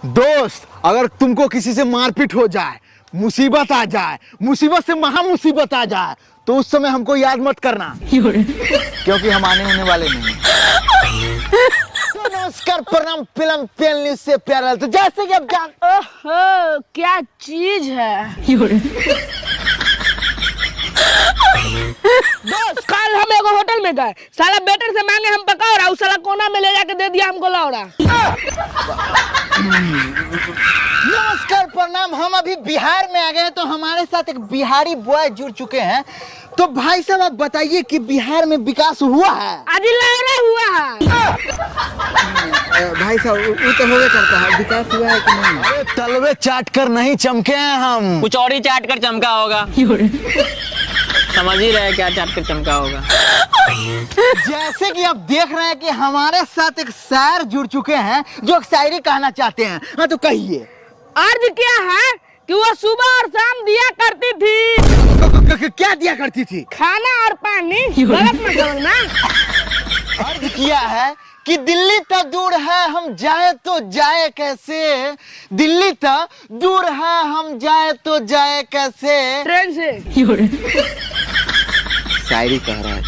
दोस्त, अगर तुमको किसी से मारपीट हो जाए, मुसीबत आ जाए, मुसीबत से महा मुसीबत आ जाए, तो उस समय हमको याद मत करना क्योंकि हम आने होने वाले नहीं। तो नमस्कार, प्रणाम, फिल्म पेल न्यूज से प्यार। तो जैसे कि आप जान, ओहो, क्या चीज है। दोस्त, कल हम एगो होटल में गए, साला बेटर से मांगे हम पकौड़ा, उस साला कोना में ले जाके दे दिया हमको लौड़ा। नमस्कार, प्रणाम। हम अभी बिहार में आ गए, तो हमारे साथ एक बिहारी बॉय जुड़ चुके हैं। तो भाई साहब, आप बताइए कि बिहार में विकास हुआ है? आज लौड़ा हुआ है। भाई साहब, वो तो होवे करता है, विकास हुआ है कि नहीं? अरे तलवे चाट कर नहीं चमके हैं हम, कुछ और ही चाट कर चमका होगा। समझ ही रहे क्या चाट कर चमका होगा। जैसे कि आप देख रहे हैं कि हमारे साथ एक शायर जुड़ चुके हैं जो एक शायरी कहना चाहते हैं। हाँ, तो कहिए। अर्ज क्या है कि वो सुबह और शाम दिया करती थी। क्या दिया करती थी? खाना और पानी। गलत मत समझना। अर्ज किया है कि दिल्ली तक दूर है, हम जाए तो जाए कैसे। दिल्ली तक दूर है, हम जाए तो जाए कैसे। ट्रेन से। शायरी कह रहा है।